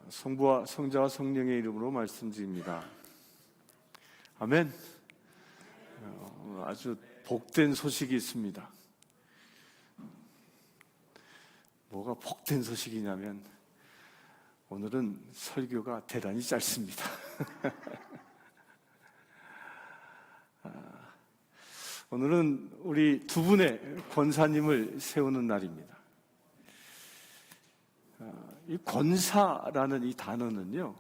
성부와 성자와 성령의 이름으로 말씀드립니다. 아멘. 아주 복된 소식이 있습니다. 뭐가 복된 소식이냐면 오늘은 설교가 대단히 짧습니다. 오늘은 우리 두 분의 권사님을 세우는 날입니다. 이 권사라는 이 단어는요,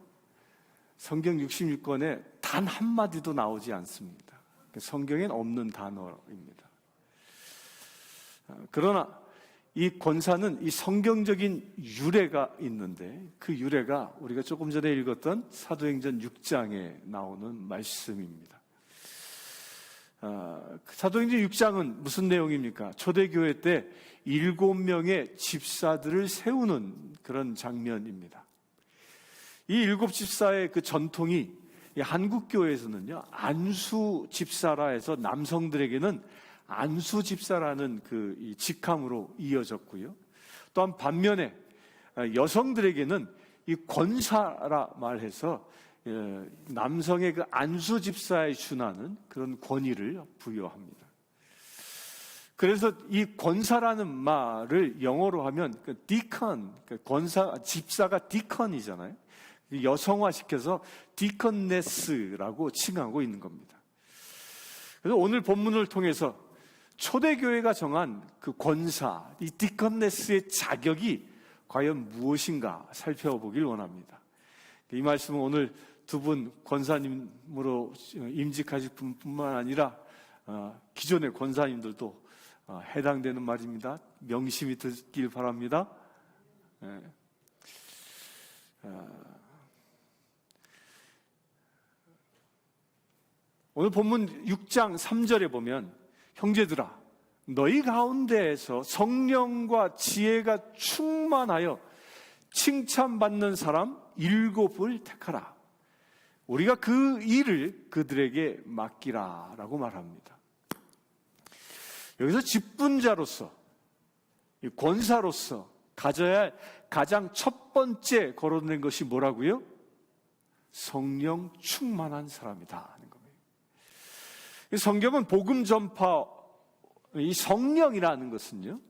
성경 66권에 단 한마디도 나오지 않습니다. 성경엔 없는 단어입니다. 그러나 이 권사는 이 성경적인 유래가 있는데, 그 유래가 우리가 조금 전에 읽었던 사도행전 6장에 나오는 말씀입니다. 사도행전 6장은 무슨 내용입니까? 초대교회 때 7명의 집사들을 세우는 그런 장면입니다. 이 7 집사의 그 전통이 한국교회에서는요, 안수 집사라 해서 남성들에게는 안수 집사라는 그 직함으로 이어졌고요. 또한 반면에 여성들에게는 이 권사라 말해서 남성의 그 안수 집사에 준하는 그런 권위를 부여합니다. 그래서 이 권사라는 말을 영어로 하면 그 디컨, 권사, 집사가 디컨이잖아요. 여성화시켜서 디컨네스라고 칭하고 있는 겁니다. 그래서 오늘 본문을 통해서 초대교회가 정한 그 권사, 이 디컨네스의 자격이 과연 무엇인가 살펴보길 원합니다. 이 말씀은 오늘 두 분 권사님으로 임직하실 분뿐만 아니라 기존의 권사님들도 해당되는 말입니다. 명심히 듣길 바랍니다. 오늘 본문 6장 3절에 보면, 형제들아, 너희 가운데에서 성령과 지혜가 충만하여 칭찬받는 사람 7을 택하라. 우리가 그 일을 그들에게 맡기라 라고 말합니다. 여기서 직분자로서, 권사로서 가져야 할 가장 첫 번째 거론된 것이 뭐라고요? 성령 충만한 사람이다 하는 겁니다. 성경은 복음 전파, 이 성령이라는 것은요,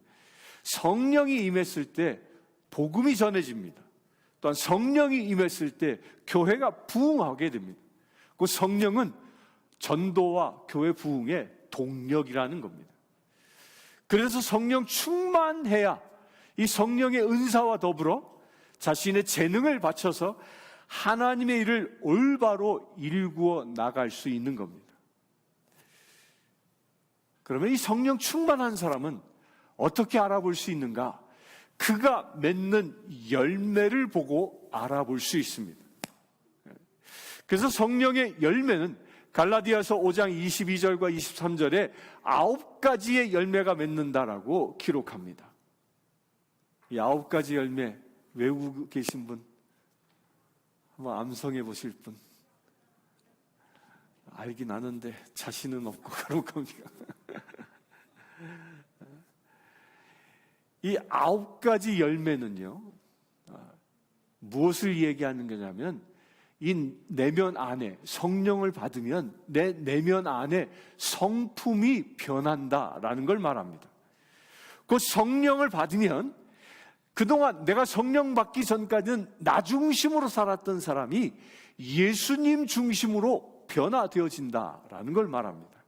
성령이 임했을 때 복음이 전해집니다. 또한 성령이 임했을 때 교회가 부흥하게 됩니다. 그 성령은 전도와 교회 부흥의 동력이라는 겁니다. 그래서 성령 충만해야 이 성령의 은사와 더불어 자신의 재능을 바쳐서 하나님의 일을 올바로 일구어 나갈 수 있는 겁니다. 그러면 이 성령 충만한 사람은 어떻게 알아볼 수 있는가? 그가 맺는 열매를 보고 알아볼 수 있습니다. 그래서 성령의 열매는 갈라디아서 5장 22절과 23절에 9가지의 열매가 맺는다라고 기록합니다. 이 9가지 열매 외우고 계신 분, 한번 암송해 보실 분. 알긴 아는데 자신은 없고 그런 겁니다. 이 9가지 열매는요, 무엇을 얘기하는 거냐면, 이 내면 안에 성령을 받으면 내 내면 안에 성품이 변한다라는 걸 말합니다. 그 성령을 받으면 그동안 내가 성령 받기 전까지는 나 중심으로 살았던 사람이 예수님 중심으로 변화되어진다라는 걸 말합니다.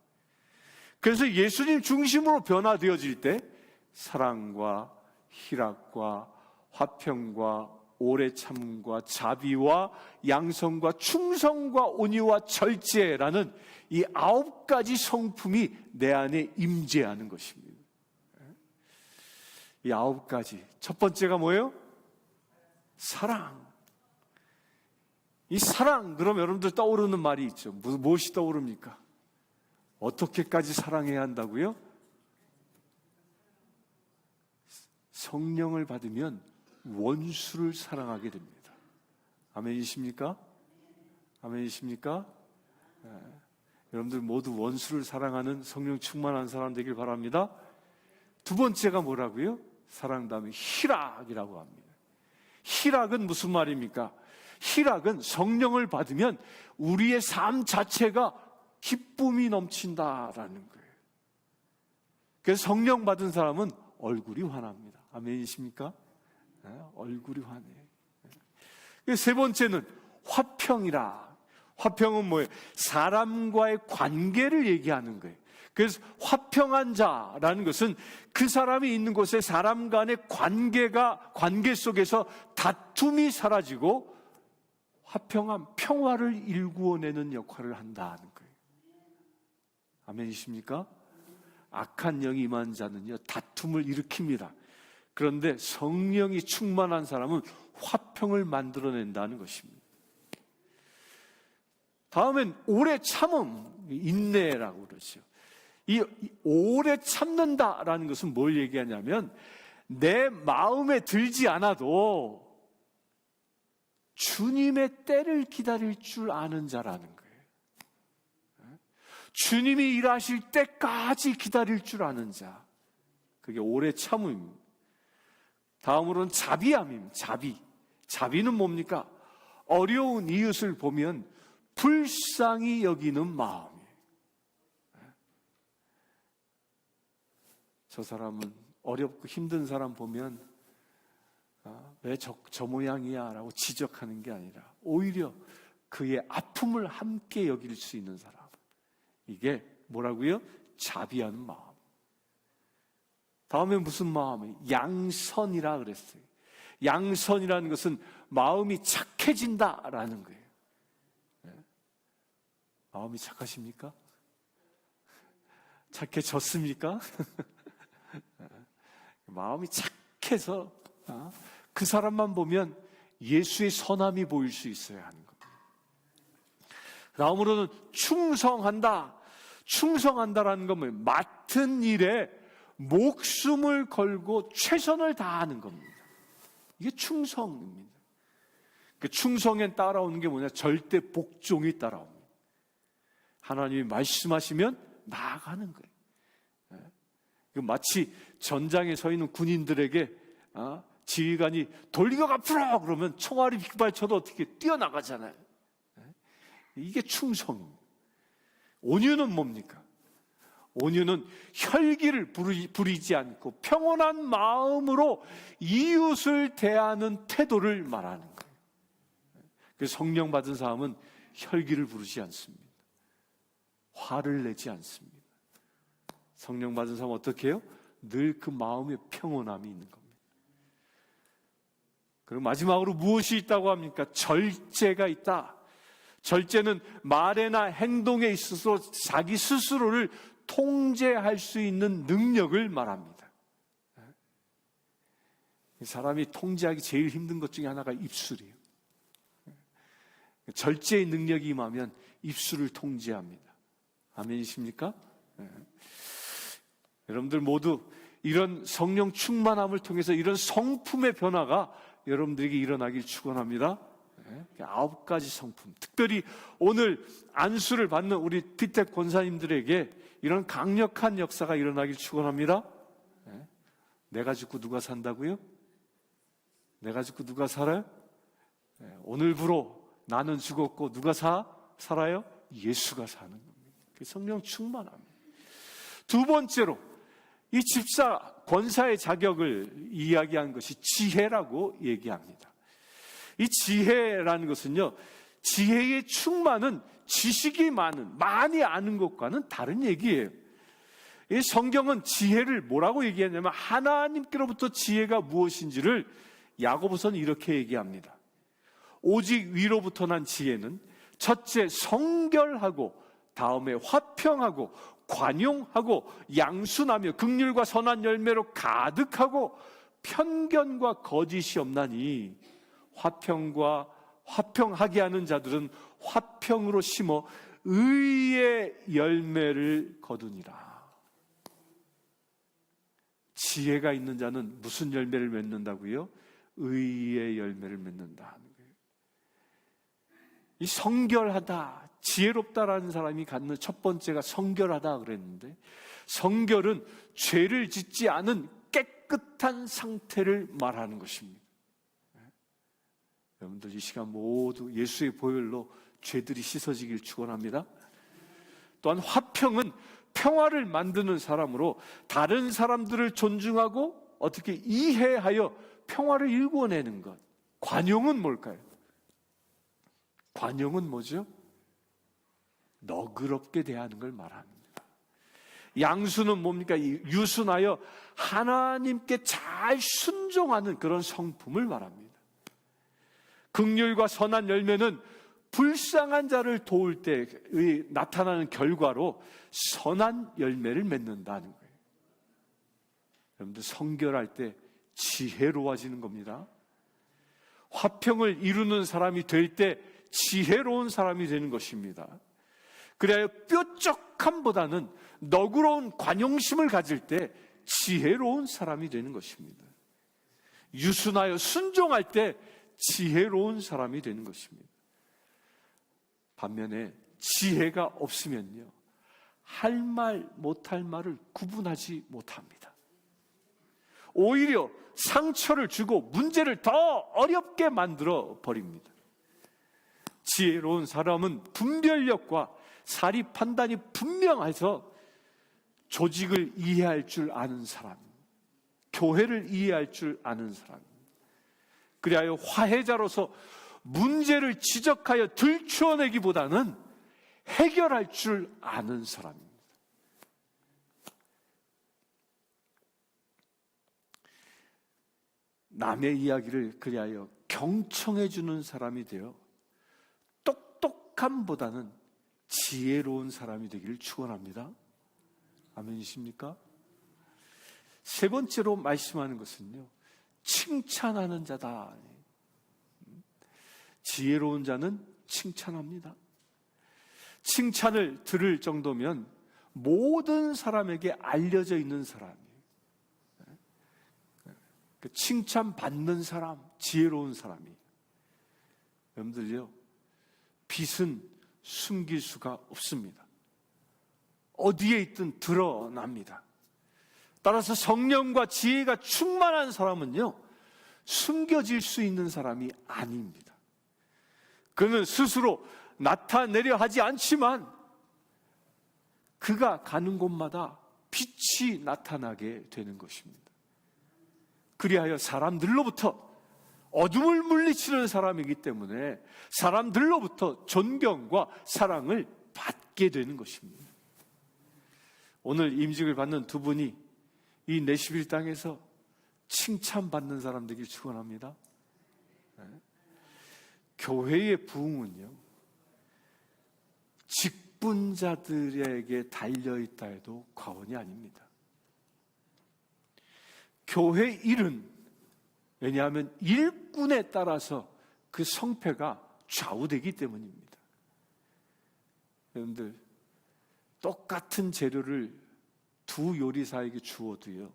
그래서 예수님 중심으로 변화되어질 때 사랑과 희락과 화평과 오래 참음과 자비와 양성과 충성과 온유와 절제라는 이 9가지 성품이 내 안에 임재하는 것입니다. 이 9가지. 첫 번째가 뭐예요? 사랑. 이 사랑, 그럼 여러분들 떠오르는 말이 있죠. 무엇이 떠오릅니까? 어떻게까지 사랑해야 한다고요? 성령을 받으면 원수를 사랑하게 됩니다. 아멘이십니까? 아멘이십니까? 여러분들 모두 원수를 사랑하는 성령 충만한 사람 되길 바랍니다. 두 번째가 뭐라고요? 사랑 다음에 희락이라고 합니다. 희락은 무슨 말입니까? 희락은 성령을 받으면 우리의 삶 자체가 기쁨이 넘친다라는 거예요. 그래서 성령 받은 사람은 얼굴이 환합니다. 아멘이십니까? 얼굴이 환해요. 세 번째는 화평이라. 화평은 뭐예요? 사람과의 관계를 얘기하는 거예요. 그래서 화평한 자라는 것은 그 사람이 있는 곳에 사람 간의 관계 속에서 다툼이 사라지고 화평한 평화를 일구어내는 역할을 한다는 거예요. 아멘이십니까? 악한 영이 임한 자는요, 다툼을 일으킵니다. 그런데 성령이 충만한 사람은 화평을 만들어낸다는 것입니다. 다음엔 오래 참음, 인내라고 그러죠. 이 오래 참는다라는 것은 뭘 얘기하냐면 내 마음에 들지 않아도 주님의 때를 기다릴 줄 아는 자라는 거예요. 주님이 일하실 때까지 기다릴 줄 아는 자. 그게 오래 참음입니다. 다음으로는 자비함입니다. 자비는 뭡니까? 어려운 이웃을 보면 불쌍히 여기는 마음이에요. 저 사람은 어렵고 힘든 사람 보면 왜 저 모양이야 라고 지적하는 게 아니라 오히려 그의 아픔을 함께 여길 수 있는 사람. 이게 뭐라고요? 자비하는 마음. 다음에 무슨 마음이에요? 양선이라 그랬어요. 양선이라는 것은 마음이 착해진다라는 거예요. 마음이 착하십니까? 착해졌습니까? 마음이 착해서 그 사람만 보면 예수의 선함이 보일 수 있어야 하는 겁니다. 다음으로는 충성한다라는 건 뭐예요? 맡은 일에 목숨을 걸고 최선을 다하는 겁니다. 이게 충성입니다. 그 충성에 따라오는 게 뭐냐? 절대 복종이 따라옵니다. 하나님이 말씀하시면 나아가는 거예요. 마치 전장에 서 있는 군인들에게 지휘관이 돌리고 앞으로 그러면 총알이 빗발쳐도 어떻게 뛰어나가잖아요. 이게 충성입니다. 온유는 뭡니까? 온유는 혈기를 부리지 않고 평온한 마음으로 이웃을 대하는 태도를 말하는 거예요. 그래서 성령 받은 사람은 혈기를 부르지 않습니다. 화를 내지 않습니다. 성령 받은 사람은 어떻게 해요? 늘 그 마음에 평온함이 있는 겁니다. 그리고 마지막으로 무엇이 있다고 합니까? 절제가 있다. 절제는 말에나 행동에 있어서 자기 스스로를 통제할 수 있는 능력을 말합니다. 사람이 통제하기 제일 힘든 것 중에 하나가 입술이에요. 절제의 능력이 임하면 입술을 통제합니다. 아멘이십니까? 여러분들 모두 이런 성령 충만함을 통해서 이런 성품의 변화가 여러분들에게 일어나길 축원합니다. 9가지 성품, 특별히 오늘 안수를 받는 우리 피택 권사님들에게 이런 강력한 역사가 일어나길 축원합니다. 내가 죽고 누가 산다고요? 내가 죽고 누가 살아요? 오늘부로 나는 죽었고 누가 살아요? 예수가 사는 겁니다. 성령 충만합니다. 두 번째로 이 집사 권사의 자격을 이야기한 것이 지혜라고 얘기합니다. 이 지혜라는 것은요, 지혜의 충만은 지식이 많이 아는 것과는 다른 얘기예요. 이 성경은 지혜를 뭐라고 얘기하냐면 하나님께로부터 지혜가 무엇인지를 야고보서는 이렇게 얘기합니다. 오직 위로부터 난 지혜는 첫째 성결하고 다음에 화평하고 관용하고 양순하며 긍휼과 선한 열매로 가득하고 편견과 거짓이 없나니 화평하게 하는 자들은 화평으로 심어 의의 열매를 거두니라. 지혜가 있는 자는 무슨 열매를 맺는다고요? 의의 열매를 맺는다 하는 거예요. 이 성결하다, 지혜롭다라는 사람이 갖는 첫 번째가 성결하다 그랬는데, 성결은 죄를 짓지 않은 깨끗한 상태를 말하는 것입니다. 여러분들 이 시간 모두 예수의 보혈로 죄들이 씻어지길 축원합니다. 또한 화평은 평화를 만드는 사람으로 다른 사람들을 존중하고 어떻게 이해하여 평화를 일궈내는 것. 관용은 뭘까요? 관용은 뭐죠? 너그럽게 대하는 걸 말합니다. 양수는 뭡니까? 유순하여 하나님께 잘 순종하는 그런 성품을 말합니다. 긍휼과 선한 열매는 불쌍한 자를 도울 때 나타나는 결과로 선한 열매를 맺는다는 거예요. 여러분들 성결할 때 지혜로워지는 겁니다. 화평을 이루는 사람이 될 때 지혜로운 사람이 되는 것입니다. 그래야 뾰족함보다는 너그러운 관용심을 가질 때 지혜로운 사람이 되는 것입니다. 유순하여 순종할 때 지혜로운 사람이 되는 것입니다. 반면에 지혜가 없으면요, 할 말 못할 말을 구분하지 못합니다. 오히려 상처를 주고 문제를 더 어렵게 만들어 버립니다. 지혜로운 사람은 분별력과 사리 판단이 분명해서 조직을 이해할 줄 아는 사람, 교회를 이해할 줄 아는 사람, 그리하여 화해자로서 문제를 지적하여 들추어내기보다는 해결할 줄 아는 사람입니다. 남의 이야기를 그리하여 경청해 주는 사람이 되어 똑똑함보다는 지혜로운 사람이 되기를 축원합니다. 아멘이십니까? 세 번째로 말씀하는 것은요, 칭찬하는 자다. 지혜로운 자는 칭찬합니다. 칭찬을 들을 정도면 모든 사람에게 알려져 있는 사람이에요. 칭찬받는 사람, 지혜로운 사람이. 여러분들요, 빛은 숨길 수가 없습니다. 어디에 있든 드러납니다. 따라서 성령과 지혜가 충만한 사람은요, 숨겨질 수 있는 사람이 아닙니다. 그는 스스로 나타내려 하지 않지만 그가 가는 곳마다 빛이 나타나게 되는 것입니다. 그리하여 사람들로부터 어둠을 물리치는 사람이기 때문에 사람들로부터 존경과 사랑을 받게 되는 것입니다. 오늘 임직을 받는 두 분이 이 내시빌 땅에서 칭찬받는 사람 되길 축원합니다. 교회의 부흥은요, 직분자들에게 달려있다 해도 과언이 아닙니다. 교회 일은, 왜냐하면 일꾼에 따라서 그 성패가 좌우되기 때문입니다. 여러분들, 똑같은 재료를 두 요리사에게 주어도요,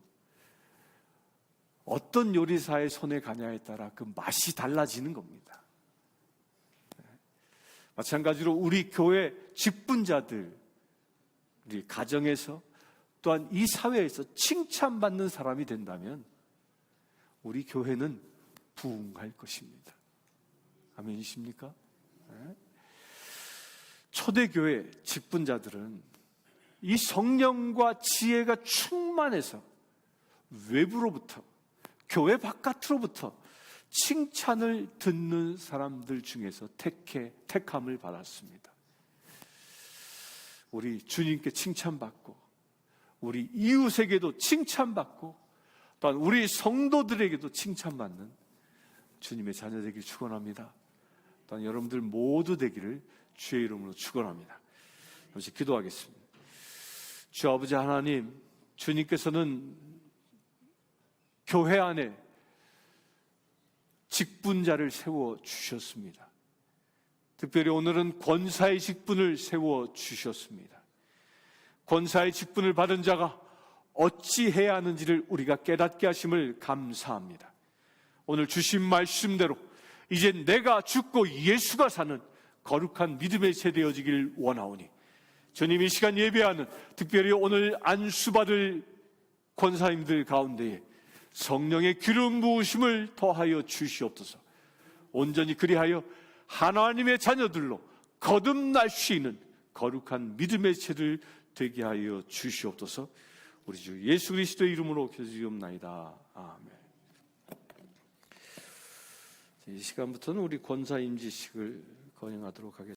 어떤 요리사의 손에 가냐에 따라 그 맛이 달라지는 겁니다. 마찬가지로 우리 교회 직분자들, 우리 가정에서 또한 이 사회에서 칭찬받는 사람이 된다면 우리 교회는 부흥할 것입니다. 아멘이십니까? 초대교회 직분자들은 이 성령과 지혜가 충만해서 외부로부터, 교회 바깥으로부터 칭찬을 듣는 사람들 중에서 택함을 받았습니다. 우리 주님께 칭찬받고 우리 이웃에게도 칭찬받고 또한 우리 성도들에게도 칭찬받는 주님의 자녀 되길 축원합니다. 또한 여러분들 모두 되기를 주의 이름으로 축원합니다. 잠시 기도하겠습니다. 주 아버지 하나님, 주님께서는 교회 안에 직분자를 세워 주셨습니다. 특별히 오늘은 권사의 직분을 세워 주셨습니다. 권사의 직분을 받은 자가 어찌 해야 하는지를 우리가 깨닫게 하심을 감사합니다. 오늘 주신 말씀대로 이제 내가 죽고 예수가 사는 거룩한 믿음의 세대여지길 원하오니 주님, 이 시간 예배하는 특별히 오늘 안수받을 권사님들 가운데에 성령의 기름 부으심을 더하여 주시옵소서. 온전히 그리하여 하나님의 자녀들로 거듭날 수 있는 거룩한 믿음의 채를 되게 하여 주시옵소서. 우리 주 예수 그리스도의 이름으로 기도드리옵나이다. 아멘. 이 시간부터는 우리 권사 임지식을 거행하도록 하겠습니다.